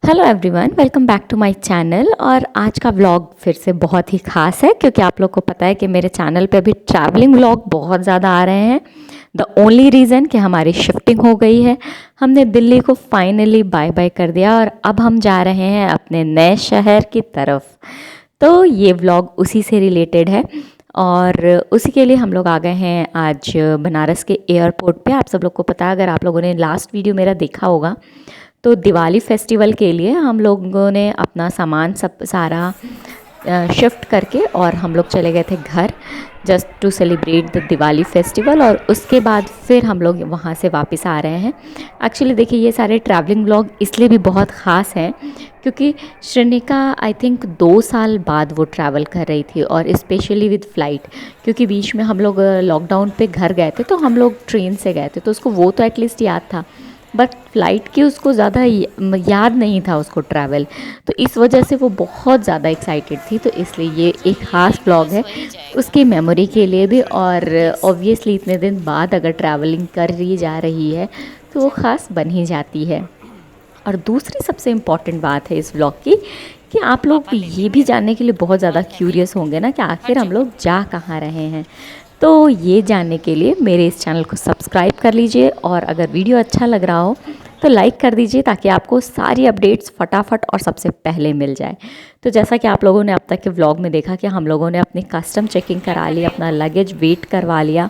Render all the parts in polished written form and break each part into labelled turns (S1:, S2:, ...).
S1: Hello everyone, welcome back to my channel. और आज का व्लॉग फिर से बहुत ही ख़ास है क्योंकि आप लोग को पता है कि मेरे चैनल पे अभी ट्रैवलिंग व्लॉग बहुत ज़्यादा आ रहे हैं। द ओनली रीज़न कि हमारी शिफ्टिंग हो गई है। हमने दिल्ली को फाइनली बाय बाय कर दिया और अब हम जा रहे हैं अपने नए शहर की तरफ। तो ये व्लॉग उसी से रिलेटेड है और उसी के लिए हम लोग आ गए हैं आज बनारस के एयरपोर्ट पे। आप सब लोग को पता है, अगर आप लोगों ने लास्ट वीडियो मेरा देखा होगा तो दिवाली फेस्टिवल के लिए हम लोगों ने अपना सामान सब सारा शिफ्ट करके और हम लोग चले गए थे घर, just to celebrate the Diwali festival. और उसके बाद फिर हम लोग वहाँ से वापस आ रहे हैं। एक्चुअली देखिए, ये सारे ट्रैवलिंग व्लॉग इसलिए भी बहुत ख़ास हैं क्योंकि श्रेनिका आई थिंक 2 साल बाद वो ट्रैवल कर रही थी, और स्पेशली विद फ़्लाइट, क्योंकि बीच में हम लोग लॉकडाउन पे घर गए थे तो हम लोग ट्रेन से गए थे, तो उसको वो तो एटलीस्ट याद था, बट फ़्लाइट की उसको ज़्यादा याद नहीं था उसको ट्रैवल। तो इस वजह से वो बहुत ज़्यादा एक्साइटेड थी, तो इसलिए ये एक ख़ास ब्लॉग है उसकी मेमोरी के लिए भी। और ऑब्वियसली इतने दिन बाद अगर ट्रैवलिंग कर रही जा रही है तो वो ख़ास बन ही जाती है। और दूसरी सबसे इम्पॉर्टेंट बात है इस व्लॉग की कि आप लोग ये भी जानने के लिए बहुत ज़्यादा क्यूरियस होंगे ना कि आखिर हम लोग जा कहाँ रहे हैं। तो ये जानने के लिए मेरे इस चैनल को सब्सक्राइब कर लीजिए, और अगर वीडियो अच्छा लग रहा हो तो लाइक कर दीजिए ताकि आपको सारी अपडेट्स फटाफट और सबसे पहले मिल जाए। तो जैसा कि आप लोगों ने अब तक के व्लॉग में देखा कि हम लोगों ने अपनी कस्टम चेकिंग करा ली, अपना लगेज वेट करवा लिया,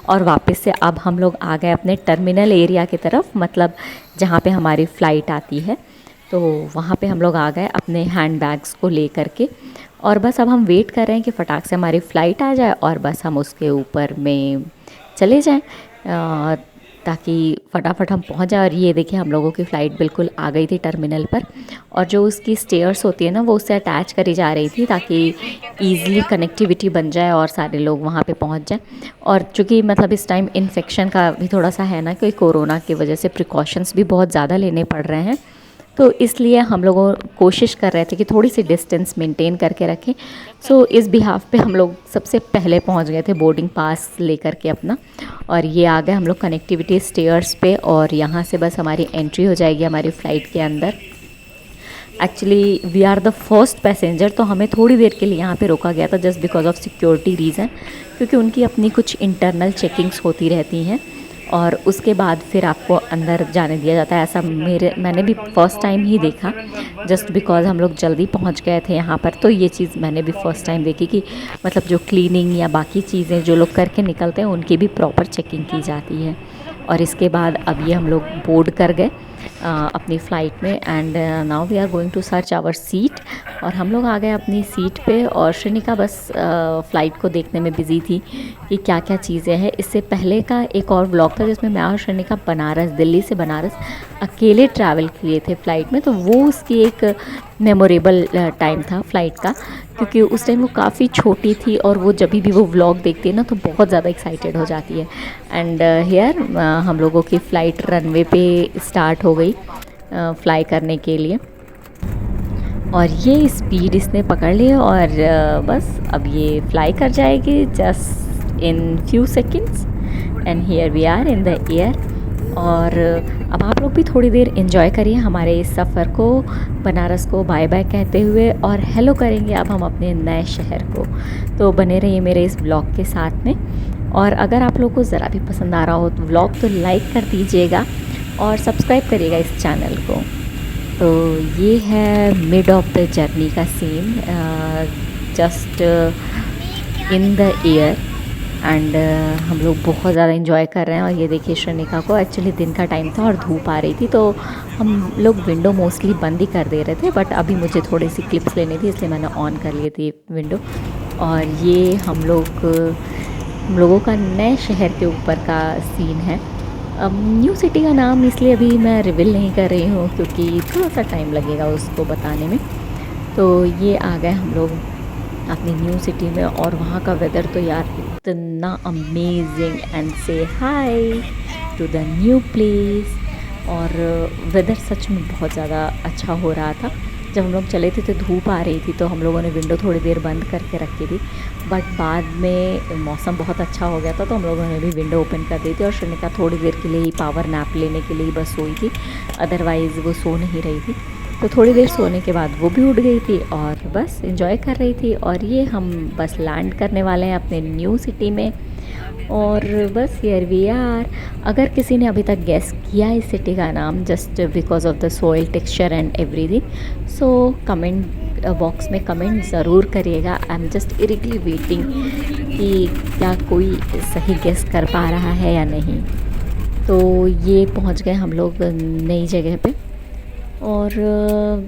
S1: और वापस से अब हम लोग आ गए अपने टर्मिनल एरिया की तरफ, मतलब जहाँ पे हमारी फ़्लाइट आती है। तो वहाँ पे हम लोग आ गए अपने हैंड बैग्स को ले करके, और बस अब हम वेट कर रहे हैं कि फटाक से हमारी फ़्लाइट आ जाए और बस हम उसके ऊपर में चले जाएं, ताकि फटाफट हम पहुंच जाए। और ये देखिए, हम लोगों की फ़्लाइट बिल्कुल आ गई थी टर्मिनल पर, और जो उसकी स्टेयर्स होती है ना वो उससे अटैच करी जा रही थी ताकि ईज़िली कनेक्टिविटी बन जाए और सारे लोग वहाँ पे पहुँच जाएं। और चूँकि मतलब इस टाइम इन्फेक्शन का भी थोड़ा सा है ना, कि कोरोना की वजह से प्रिकॉशंस भी बहुत ज़्यादा लेने पड़ रहे हैं, तो इसलिए हम लोगों कोशिश कर रहे थे कि थोड़ी सी डिस्टेंस मेंटेन करके रखें। सो इस बिहाफ पे हम लोग सबसे पहले पहुंच गए थे बोर्डिंग पास लेकर के अपना, और ये आ गए हम लोग कनेक्टिविटी स्टेयर्स पे, और यहाँ से बस हमारी एंट्री हो जाएगी हमारी फ़्लाइट के अंदर। Actually we are the first passenger, तो हमें थोड़ी देर के लिए यहाँ पे रोका गया था just because of security reason, क्योंकि उनकी अपनी कुछ इंटरनल चेकिंग्स होती रहती हैं और उसके बाद फिर आपको अंदर जाने दिया जाता है। ऐसा मैंने भी फ़र्स्ट टाइम ही देखा, जस्ट बिकॉज़ हम लोग जल्दी पहुंच गए थे यहाँ पर। तो ये चीज़ मैंने भी फ़र्स्ट टाइम देखी कि मतलब जो क्लीनिंग या बाकी चीज़ें जो लोग करके निकलते हैं उनकी भी प्रॉपर चेकिंग की जाती है। और इसके बाद अब ये हम लोग बोर्ड कर गए अपनी फ़्लाइट में, and now we are going to search our seat. और हम लोग आ गए अपनी सीट पे, और श्रेनिका बस फ़्लाइट को देखने में बिज़ी थी कि क्या क्या चीज़ें हैं। इससे पहले का एक और व्लॉग था जिसमें मैं और श्रेनिका बनारस, दिल्ली से बनारस अकेले ट्रैवल किए थे फ़्लाइट में, तो वो उसकी एक मेमोरेबल टाइम था फ़्लाइट का, क्योंकि उस टाइम वो काफ़ी छोटी थी और वो जब भी वो व्लॉग देखती है ना तो बहुत ज़्यादा एक्साइटेड हो जाती है। एंड हियर हम लोगों की फ़्लाइट रनवे पे स्टार्ट हो गई फ्लाई करने के लिए, और ये स्पीड इसने पकड़ ली और बस अब ये फ्लाई कर जाएगी just in few seconds, and here we are in the air. और अब आप लोग भी थोड़ी देर एंजॉय करिए हमारे इस सफ़र को, बनारस को बाय बाय कहते हुए, और हेलो करेंगे अब हम अपने नए शहर को। तो बने रहिए मेरे इस ब्लॉग के साथ में, और अगर आप लोग को ज़रा भी पसंद आ रहा हो तो व्लॉग तो लाइक कर दीजिएगा और सब्सक्राइब करिएगा इस चैनल को। तो ये है मिड ऑफ द जर्नी का scene, just in the air, and हम लोग बहुत ज़्यादा इन्जॉय कर रहे हैं। और ये देखिए, श्रेनिका को एक्चुअली दिन का टाइम था और धूप आ रही थी, तो हम लोग विंडो मोस्टली बंद ही कर दे रहे थे, बट अभी मुझे थोड़ी सी क्लिप्स लेनी थी इसलिए मैंने ऑन कर लिए थी विंडो। और ये हम लोगों का नए शहर के ऊपर का सीन है। अब न्यू सिटी का नाम इसलिए अभी मैं रिवील नहीं कर रही हूँ क्योंकि थोड़ा सा टाइम लगेगा उसको बताने में। तो ये आ गए हम लोग अपनी न्यू सिटी में, और वहाँ का वेदर तो यार इतना अमेजिंग, एंड से हाय टू द न्यू प्लेस। और वेदर सच में बहुत ज़्यादा अच्छा हो रहा था। जब हम लोग चले थे तो धूप आ रही थी, तो हम लोगों ने विंडो थोड़ी देर बंद करके रखी थी, बट बाद में मौसम बहुत अच्छा हो गया था तो हम लोगों ने भी विंडो ओपन कर दी थी। और श्रेनिका थोड़ी देर के लिए ही पावर नैप लेने के लिए बस सोई थी, अदरवाइज़ वो सो नहीं रही थी। तो थोड़ी देर सोने के बाद वो भी उठ गई थी और बस एंजॉय कर रही थी। और ये हम बस लैंड करने वाले हैं अपने न्यू सिटी में और बस हियर वी आर। अगर किसी ने अभी तक गेस किया इस सिटी का नाम just because of the soil texture and everything, so comment box में कमेंट ज़रूर करिएगा। आई एम जस्ट इरिगली वेटिंग कि क्या कोई सही गेस कर पा रहा है या नहीं। तो ये पहुंच गए हम लोग नई जगह पे और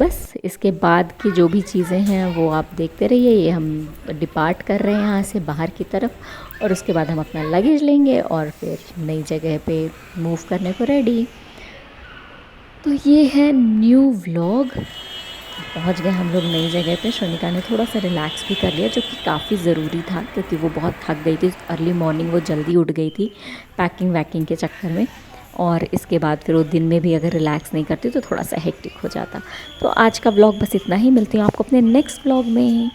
S1: बस इसके बाद की जो भी चीज़ें हैं वो आप देखते रहिए। ये हम डिपार्ट कर रहे हैं यहाँ से बाहर की तरफ और उसके बाद हम अपना लगेज लेंगे और फिर नई जगह पे मूव करने को रेडी। तो ये है न्यू व्लॉग। पहुँच गए हम लोग नई जगह पे। शोनिका ने थोड़ा सा रिलैक्स भी कर लिया जो कि काफ़ी ज़रूरी था क्योंकि वो बहुत थक गई थी। अर्ली मॉर्निंग वो जल्दी उठ गई थी पैकिंग वैकिंग के चक्कर में और इसके बाद फिर वो दिन में भी अगर रिलैक्स नहीं करती तो थोड़ा सा हेक्टिक हो जाता। तो आज का व्लॉग बस इतना ही। मिलती हूँ आपको अपने नेक्स्ट व्लॉग में।